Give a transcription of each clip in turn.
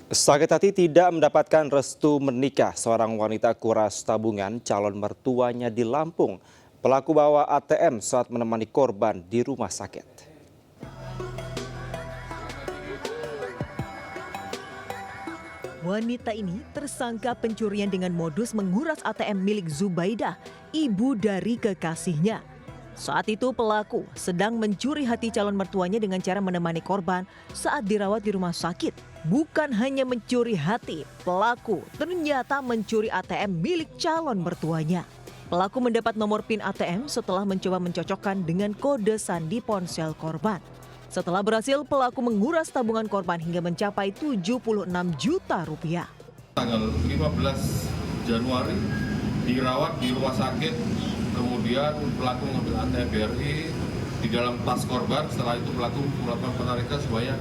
Sakit hati tidak mendapatkan restu menikah, seorang wanita kuras tabungan calon mertuanya di Lampung. Pelaku bawa ATM saat menemani korban di rumah sakit. Wanita ini tersangka pencurian dengan modus menguras ATM milik Zubaidah, ibu dari kekasihnya. Saat itu pelaku sedang mencuri hati calon mertuanya dengan cara menemani korban saat dirawat di rumah sakit. Bukan hanya mencuri hati, pelaku ternyata mencuri ATM milik calon mertuanya. Pelaku mendapat nomor PIN ATM setelah mencoba mencocokkan dengan kode sandi ponsel korban. Setelah berhasil, pelaku menguras tabungan korban hingga mencapai 76 juta rupiah. Tanggal 15 Januari dirawat di rumah sakit, kemudian pelaku mengambil ATM BRI di dalam tas korban. Setelah itu pelaku melakukan penarikan sebanyak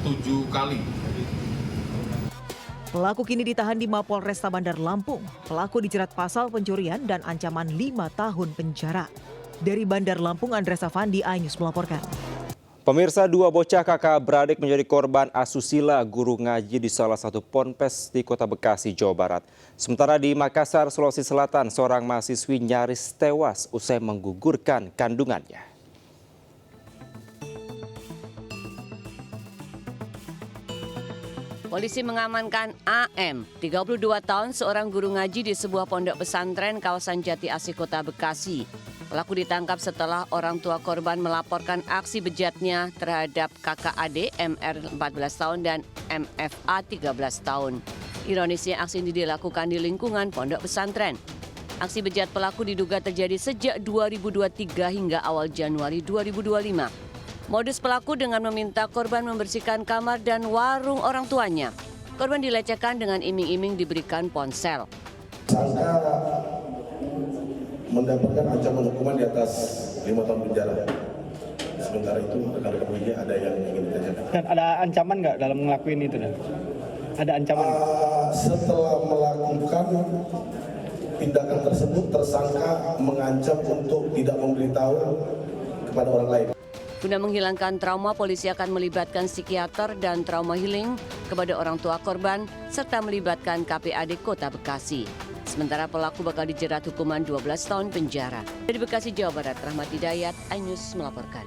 7 kali. Pelaku kini ditahan di Mapolresta Bandar Lampung. Pelaku dijerat pasal pencurian dan ancaman 5 tahun penjara. Dari Bandar Lampung, Andres Avandi, iNews melaporkan. Pemirsa, dua bocah kakak beradik menjadi korban asusila guru ngaji di salah satu ponpes di Kota Bekasi, Jawa Barat. Sementara di Makassar, Sulawesi Selatan, seorang mahasiswi nyaris tewas usai menggugurkan kandungannya. Polisi mengamankan AM, 32 tahun, seorang guru ngaji di sebuah pondok pesantren kawasan Jati Asih, Kota Bekasi. Pelaku ditangkap setelah orang tua korban melaporkan aksi bejatnya terhadap kakak adik MR 14 tahun dan MFA 13 tahun. Ironisnya aksi ini dilakukan di lingkungan pondok pesantren. Aksi bejat pelaku diduga terjadi sejak 2023 hingga awal Januari 2025. Modus pelaku dengan meminta korban membersihkan kamar dan warung orang tuanya. Korban dilecehkan dengan iming-iming diberikan ponsel. Sangka mendapatkan ancaman hukuman di atas 5 tahun penjara. Sementara itu rekan-rekannya ada yang ingin ditanyakan. Dan ada ancaman nggak dalam ngelakuin itu? Ada ancaman? Setelah melakukan tindakan tersebut, tersangka mengancam untuk tidak memberitahu kepada orang lain. Guna menghilangkan trauma, polisi akan melibatkan psikiater dan trauma healing kepada orang tua korban serta melibatkan KPAD Kota Bekasi. Sementara pelaku bakal dijerat hukuman 12 tahun penjara. Dari Bekasi, Jawa Barat, Rahmat Hidayat, iNews melaporkan.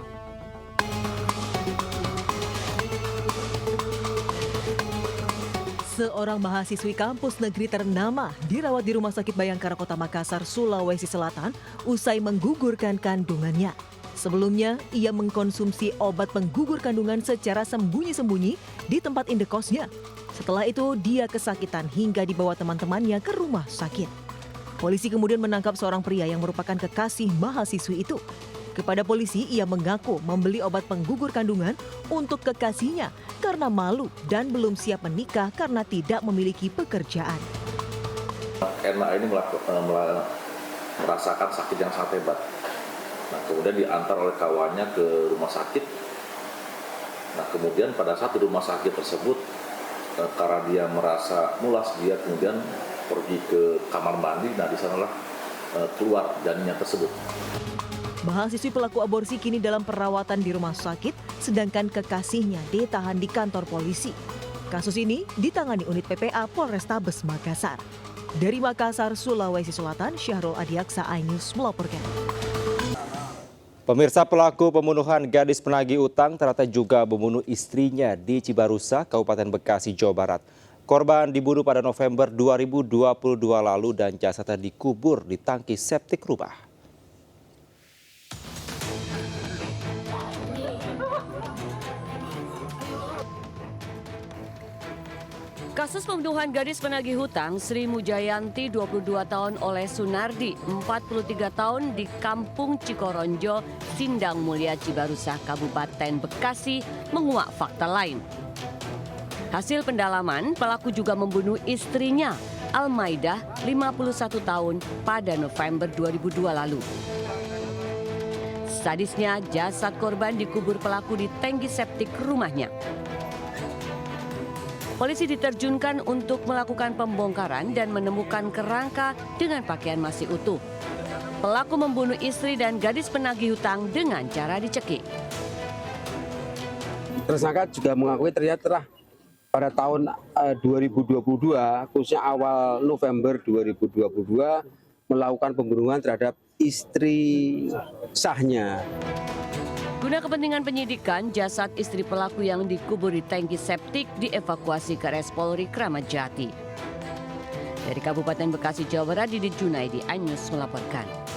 Seorang mahasiswi kampus negeri ternama dirawat di Rumah Sakit Bayangkara Kota Makassar, Sulawesi Selatan usai menggugurkan kandungannya. Sebelumnya, ia mengkonsumsi obat penggugur kandungan secara sembunyi-sembunyi di tempat indekosnya. Setelah itu, dia kesakitan hingga dibawa teman-temannya ke rumah sakit. Polisi kemudian menangkap seorang pria yang merupakan kekasih mahasiswi itu. Kepada polisi, ia mengaku membeli obat penggugur kandungan untuk kekasihnya karena malu dan belum siap menikah karena tidak memiliki pekerjaan. NA ini merasakan sakit yang sangat hebat. Nah, kemudian diantar oleh kawannya ke rumah sakit. Nah, kemudian pada saat di rumah sakit tersebut, karena dia merasa mulas, dia kemudian pergi ke kamar mandi. Nah, di sanalah keluar janinnya tersebut. Mahasiswi pelaku aborsi kini dalam perawatan di rumah sakit, sedangkan kekasihnya ditahan di kantor polisi. Kasus ini ditangani unit PPA Polrestabes Makassar. Dari Makassar, Sulawesi Selatan, Syahrul Adiaksa, iNews melaporkan. Pemirsa, pelaku pembunuhan gadis penagih utang ternyata juga membunuh istrinya di Cibarusa, Kabupaten Bekasi, Jawa Barat. Korban dibunuh pada November 2022 lalu dan jasadnya dikubur di tangki septik rumah. Kasus pembunuhan gadis penagih hutang Sri Mujayanti 22 tahun oleh Sunardi 43 tahun di Kampung Cikoronjo, Sindang Mulia, Cibarusa, Kabupaten Bekasi menguak fakta lain. Hasil pendalaman, pelaku juga membunuh istrinya Almaidah 51 tahun pada November 2002 lalu. Sadisnya, jasad korban dikubur pelaku di tangki septik rumahnya. Polisi diterjunkan untuk melakukan pembongkaran dan menemukan kerangka dengan pakaian masih utuh. Pelaku membunuh istri dan gadis penagih hutang dengan cara dicekik. Tersangka juga mengakui ternyata telah pada tahun 2022, khususnya awal November 2022, melakukan pembunuhan terhadap istri sahnya. Guna kepentingan penyidikan, jasad istri pelaku yang dikubur di tangki septik dievakuasi ke RS Polri Kramat Jati. Dari Kabupaten Bekasi, Jawa Barat, Didi Junaidi, iNews melaporkan.